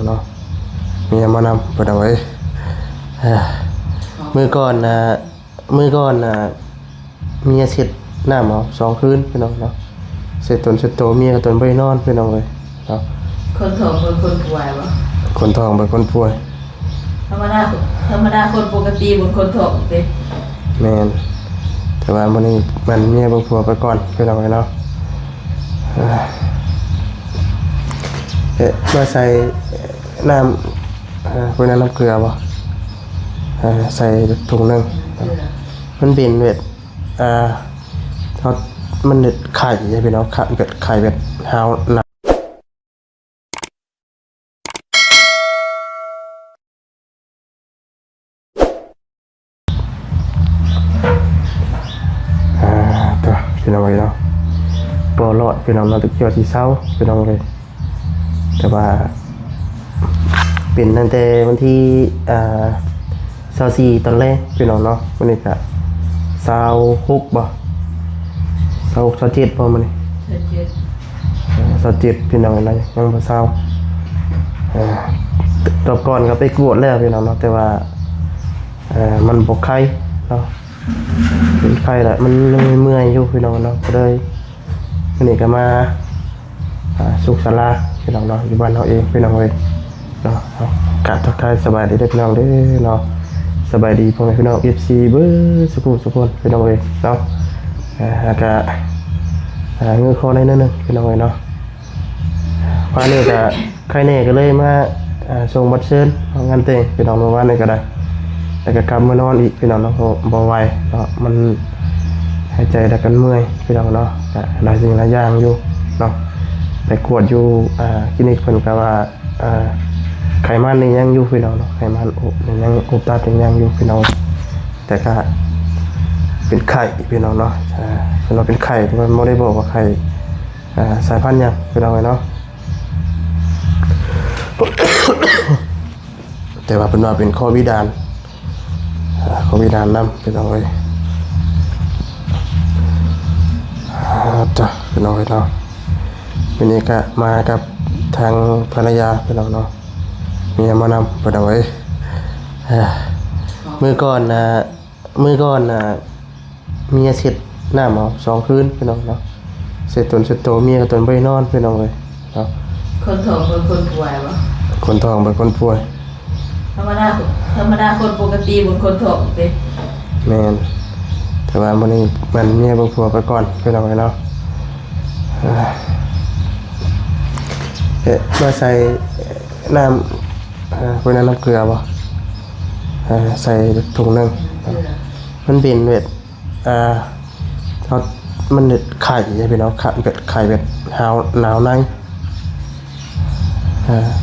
เนาะเมียมานำไปเอาไว้มือก่อนเมียเสร็จน้ำเอา2 คืนพี่น้องเนาะเสร็จเสร็จโตเมียก็ตนบ่ได้นอนพี่น้องเลยเนาะคนท้องเป็นคนป่วยบ่คนท้องเป็นคนป่วยธรรมดาคนปกติบนคนท้องเด้แม่นแต่ว่ามื้อนี้มันเมียเบิ่งผัวไปก่อนพี่น้องเนาะมาใส่น้ำเพื่อน้ำเกลือบ่ใส่ถุงนึงมันเป็นเวทเขามันเด็ดไข่ใช่ไหมเนาะไข่เวทหาวหนักตัวพี่น้องเลยเนาะปอหลอดพี่น้องเราตะเกียบสีเศร้าพี่น้องเลยแต่ว่าเป็นตั้งแต่วันที่24ตอนแรกพี่น้องเนาะวันนี้ก็26บ่26 27บ่มื้อนี้27พี่น้องอะไรยังบ่20รอบก่อนก็ไปกวดแล้วพี่น้องเนาะแต่ว่ามันบ่ไข้เนาะเป็นไข้แหละมันยังเมื่อยอยู่พี่น้องเนาะก็เลยวันนี้ก็มาสุขศาลาพี่น้องเนาะอยู่บ้านเฮาเองพี่น้องเอ้ยเนาะกะทักทายสบายดีเด้อพี่น้องเด้อเนาะสบายดีพ่อแม่พี่น้อง FC เบ้อสุขพี่น้องเอ้ยเนาะแล้วก็เงื้อคอได้นิดนึงพี่น้องเอ้ยเนาะพานี่ก็ใครแน่ก็เลยมาส่งบัตรเชิญงานแต่งพี่น้องเมื่อวานนี้ก็ได้แล้วก็กลับมานอนอีกพี่น้องเนาะบ่ไหวเนาะมันหายใจแล้วกันเมื่อยพี่น้องเนาะก็หลายสิ่งหลายอย่างอยู่เนาะไปกวดอยู่คลินิกเพิ่นก็ว่าไขมันนี่ยังอยู่พี่น้องเนาะไขมันยังอุดตันยังอยู่พี่น้องแต่ก็เป็นไข่พี่น้องเนาะเราเป็นไข่แต่ว่าไม่ได้บอกว่าไข่สายพันธุ์ยังพี่น้องเนาะ แต่ว่าเป็นว่าเป็นข้อวิดานนำพี่น้องเลยจ้ะพี่น้องเนาะวันนี้ก็มากับทางภรรยาพี่น้องเนาะเมียมานำพี่น้องเลยมือก่อนเมียเสร็จน้ำเอา2 คืนพี่น้องเนาะเสร็จโตเมียก็ตนบ่ได้นอนพี่น้องเลยเนาะคนท้องเป็นคนป่วยบ่คนท้องเป็นคนป่วยธรรมดาคนปกติบนคนท้องเด้แม่นแต่ว่ามื้อนี้มันเมียเบิ่งผัวไปก่อนพี่น้องเนาะมาใส่น้ำเพื่อน้ำเกลือบ่ใส่ถุงนึงมันเป็นเวทเขามันเด็ดไข่ใช่ไหมเนาะไข่เวทหาวหนาวใน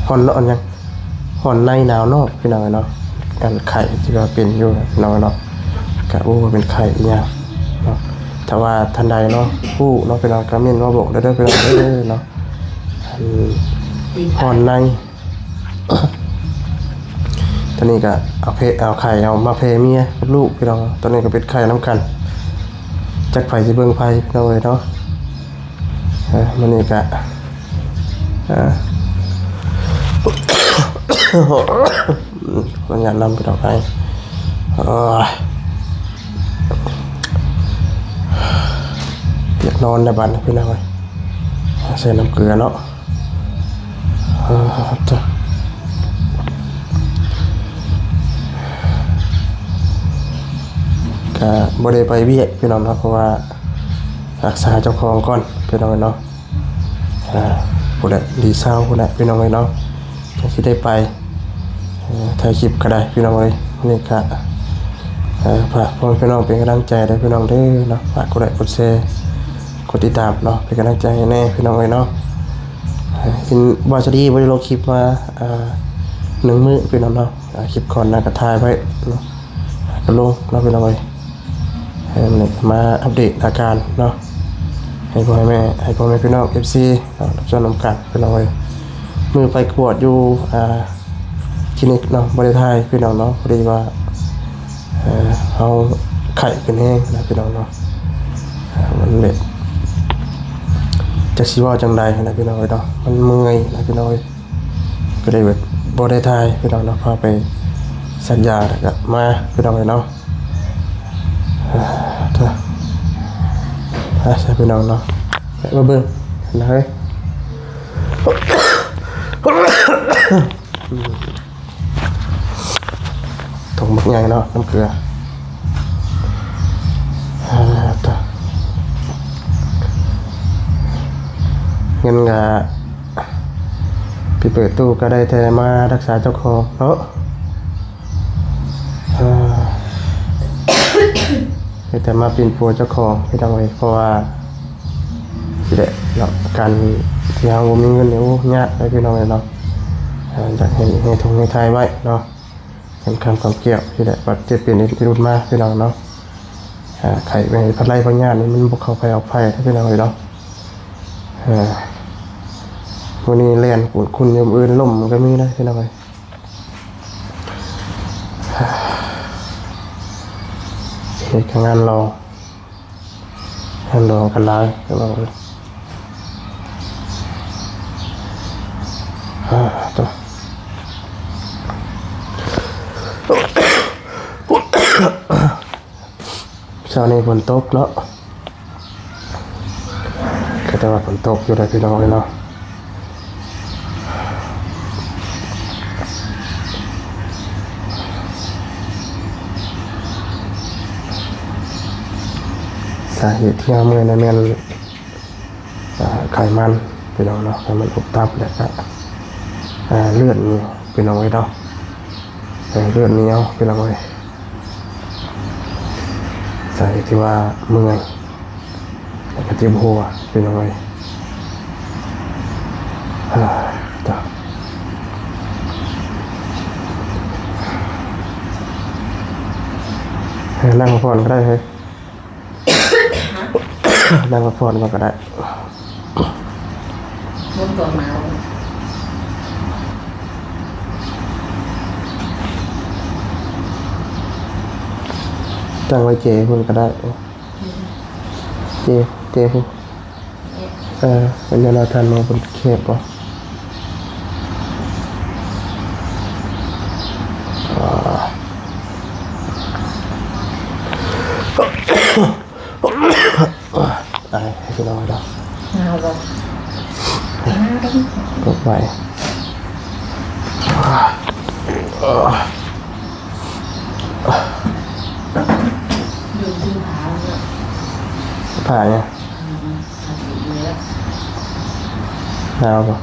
ห่อนเนาะยังห่อนในหนาวนอกพี่น้องเนาะกันไข่ที่ว่าเป็นอยู่พี่น้องเนาะกะว่าเป็นไข่อีหยังเนาะถ้าว่าทันใดเนาะผู้เนาะพี่น้องก็เม่นว่าบอกได้พี่น้องเนาะห่อนในตอนนี้ก็เอาไข่เอามาเพเมียกับลูกพี่น้องตอนนี้ก็เป็นไข่น้ำกันจักไฟสิเบิ่งไฟพี่น้องเนาะมันนี่ก็คนอยากนำไปดอกไม้อยากนอนในบ้านพี่น้องใส่น้ำเกลือเนาะจ้ะก็บ่ได้ไปเวียดพี่น้องเนาะเพราะว่ารักษาเจ้าของก่อนพี่น้องเนาะผู้ใดดีเศร้าผู้ใดพี่น้องเนาะจะคิดได้ไปถ่ายคลิปก็ได้พี่น้องนี่ก็ฝากพ่อพี่น้องเป็นกำลังใจได้พี่น้องเด้อเนาะฝากกดไลค์กดแชร์กดติดตามเนาะเป็นกำลังใจให้แน่พี่น้องเนาะเห็นบอสดีบริโลคลิปมา1 มื้อพี่น้องเนาะคลิปก่อนนะก็ถ่ายไว้เนาะก็ลงเนาะพี่น้องมาอัปเดตอาการเนาะให้พ่อแม่พี่น้อง FC รับชมนำกันพี่น้องมือไปกวดอยู่คลินิกเนาะบริไทยพี่น้องเนาะพอดีว่าเอาไข่ขึ้นแห้งนะพี่น้องเนาะมันเบ็ดจะสิว่าจังใดนะพี่น้องเนาะมันเมื่อยนะพี่น้อง ก็ได้แบบบ่ได้ทายพี่น้องเนาะพาไปสัญญาแล้วก็มาพี่น้องเนาะถ้าใช่พี่น้องเนาะมาเบิ่งนะเฮ้ยถุงบักใหญ่เนาะน้ำเกลือเงินกะพี่เปิดตู้ก็ได้แต่มารักษาเจ้าของเนาะแต่มาเป็นผัวเจ้าของพี่น้องเอ้ยเพราะว่าสิได้เนาะการที่เราบ่มีเงินเนี่ยโอ้ยากเลยพี่น้องเอ้ยเนาะจากให้ทงให้ทายไว้เนาะเป็นคำความเกี่ยวที่ได้บัดเจ็บเป็นที่รุดมาพี่น้องเนาะไข่ไปพัดไล่พญานี่มันบ่เข้าไปออกไฟถ้าพี่น้องเอ้ยเนาะวันนี้เรียนคุณยมอื่นล่มมันก็มีนะพี่น้องเอ้ยเหตุงานรองกันร้ายพี่น้องเอ้ยตัวเช้านี้ฝนตกเนาะก็แต่ว่าฝนตกอยู่ได้พี่น้องเลยเนาะสาเหตุที่เอาเมื่อยนั่นแม่นไขมันพี่น้องเนาะไขมันอุดตับแล้วก็เลือดนี่พี่น้องไว้เนาะเลือดนี่เอาพี่น้องไว้สาเหตุที่ว่าเมื่อยแล้วก็เจ็บหัวพี่น้องไว้ต่อนั่งพักผ่อนก็ได้เฮ้ยนั่งพักผ่อนก็ได้มุนก่อนหนาว ตั้งไว้เจพุ่นก็ได้เจพุ่นเป็นยานาทานมาบนเข็บป่ะให้พี่น้องดูหนาวบ่ลดไปอยู่ที่ผาเนี่ย ผ่าเนี่ยหนาวป่ะ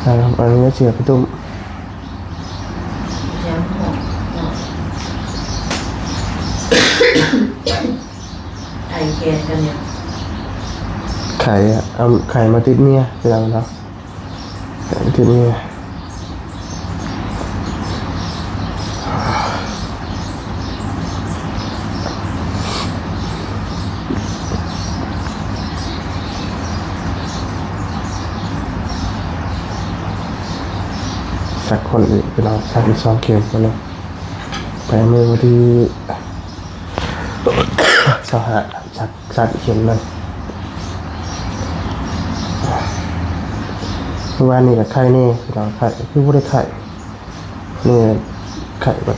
หนาวอันนี้เสียพี่ตุ้มไอแคนกันเนี่ยไข่เอาไข่มาติดเมียไปแล้วเนาะไข่มาติดเมียสักคนอีกไปลองสักอีก2 เข็มกันเลยไปมือวันที่สักอีกเข็มเลยเมื่อวานนี้กับไข่นี่พี่น้องไข่คือไม่ได้ไข่นี่ไข่แบบ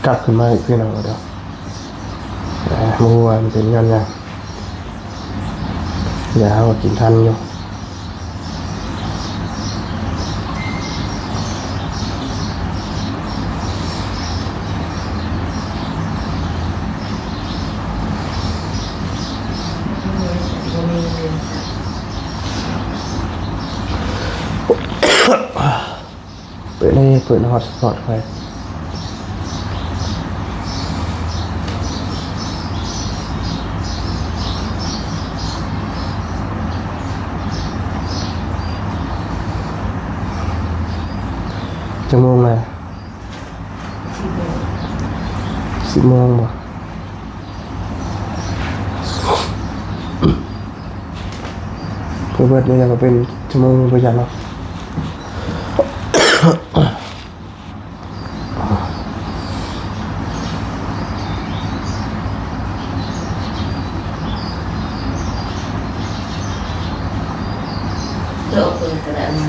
กลับขึ้นมาอีกพี่น้องเดี๋ยวเมื่อวานเป็นงานยังอย่าเอากินทันอยู่เปิดฮอตสปอตไปจะโมงเลย10 โมงบ่เพื่อเบิดนี่ก็เป็นชั่วโมงประหยัดเนาะเดี๋ยวเปิดกระดาษมา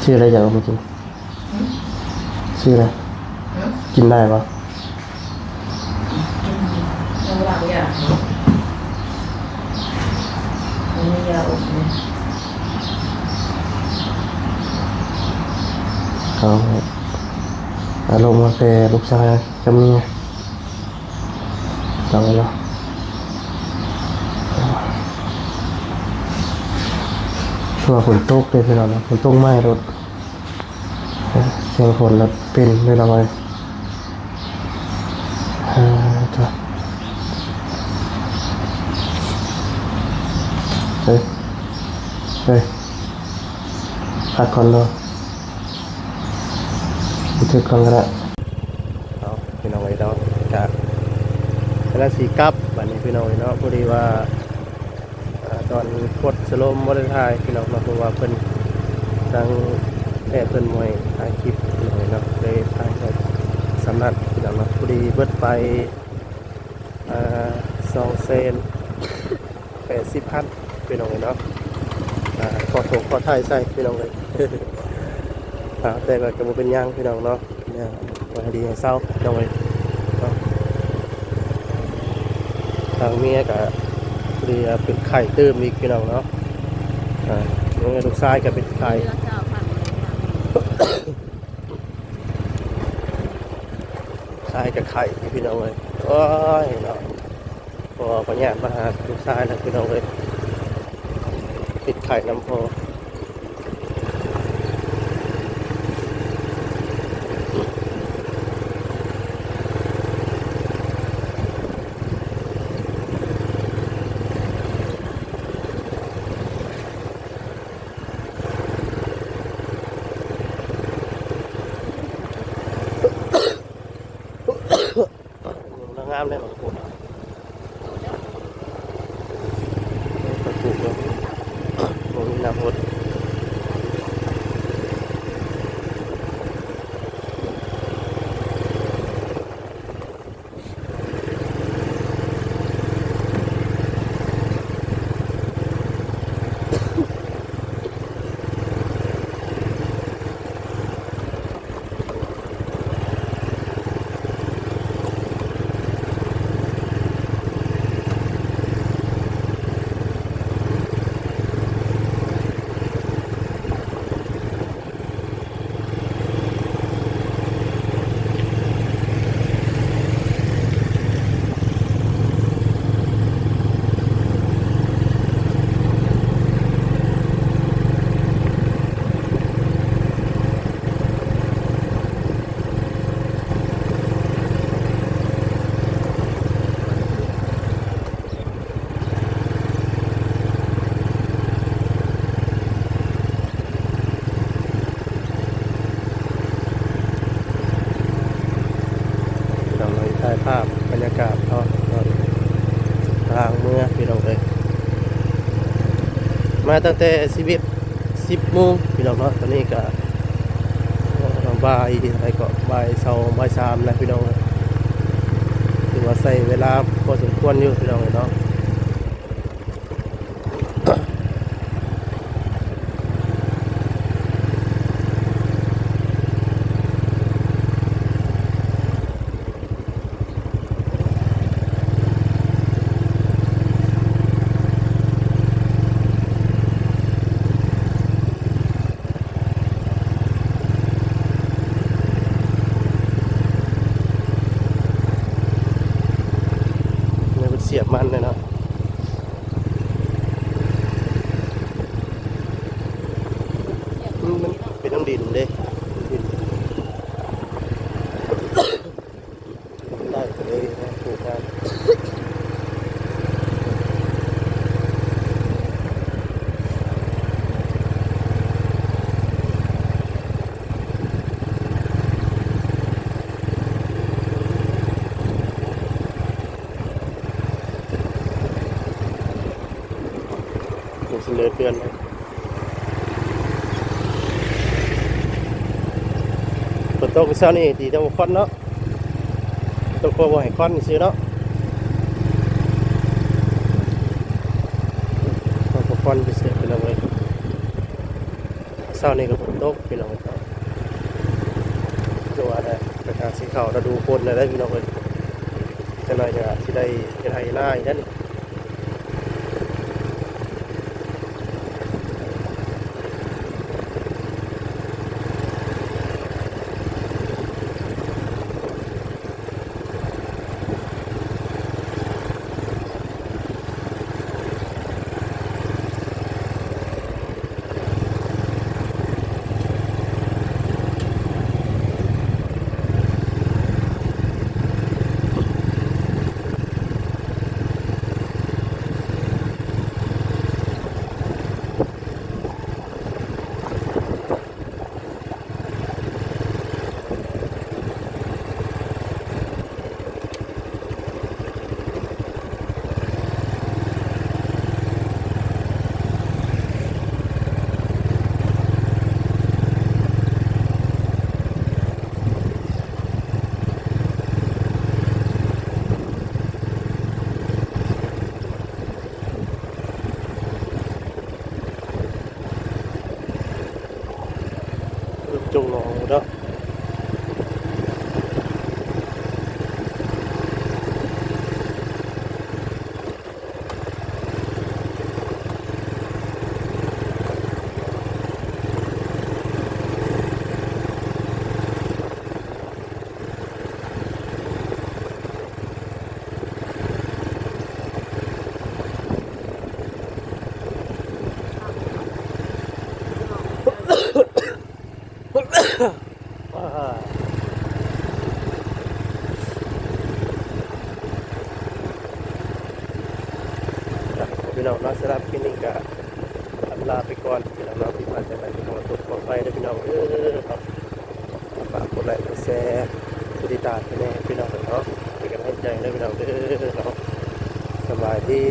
ชื่ออะไรอยากเอามากินชื่ออะไรกินได้ปะ กินระหว่างอย่างมันมียาอบเนี่ย เอาอารมณ์มาแต่ลูกชายกับเมียต่อไปเนาะตัวฝนตกเลยพี่น้องเนาะฝนตกไหม้รถเสียงฝนแล้วเป็นเลยเราไปจ้ะเฮ้ยเฮ้ยพักก่อนเนาะบันทึกก่อนก็ได้เอาพี่น้องไว้เนาะจากคณะสีกับบัดนี้พี่น้องไว้เนาะพอดีว่าตอนกดสโลมวอลเลย์ไทยพี่น้องเนาะเพราะว่าเพิ่นทางแพทย์เพิ่นมวยถ่ายคลิปพี่น้องไว้เนาะเลยถ่ายให้สำนักพี่น้องเนาะพอดีเบิดไป280,000พี่น้องไว้เนาะขอโทษขอถ่ายใส่พี่น้องเลย แต่ก็บ่เป็นหยังพี่น้องเนาะเนี่ยว่าให้ดีให้เศร้าพี่น้องเลยเนาะทางเมียก็เรียเป็นไข่ตื้มอีกพี่น้องเนาะลูกชายก็เป็นไข่ชายกับไข่พี่น้องเลยโอ้ยเนาะพอปัญญามาหาลูกชายแล้วพี่น้องเลยติดไข่น้ำพองามเลยหรอคุณถูกแล้วโอ้ยน้ำหดถ่ายภาพบรรยากาศเนาะทางเมื่อพี่น้องเลยมาตั้งแต่10 โมงพี่น้องเนาะตอนนี้ก็บ่ายอะไรก็บ่าย2บ่าย3แล้วพี่น้องถือว่าใส่เวลาพอสมควรอยู่พี่น้องเนาะเสียบมันเลยเนาะมันเป็นน้ำดินเด้ดินได้เลยนะปลูกได้เลือดเดือนเลยฝนตกเช้านี่ดีแต่ว่าควันเนาะตกพอบ่ให้ควันซื้อเนาะพอควันไปเสียไปแล้วเลย เช้านี้ก็ฝนตกพี่น้องเนาะตัวได้ประกาศสีขาวฤดูฝนได้พี่น้องเอ้ยจะน่าจะสิได้เฮ็ดให้หน้าอีกนั่นนี่จงลองเนาะอ่าพี่น้องเนาะสำหรับคลิปนี้ก็ลาไปก่อนพี่น้องเนาะที่มาจากไหนพี่น้องทุกคนไปนะพี่น้องครับฝากกดไลค์กดแชร์กดติดตามพี่น้องพี่น้องเนาะเป็นกำลังใจให้พี่น้องเนาะสบายดี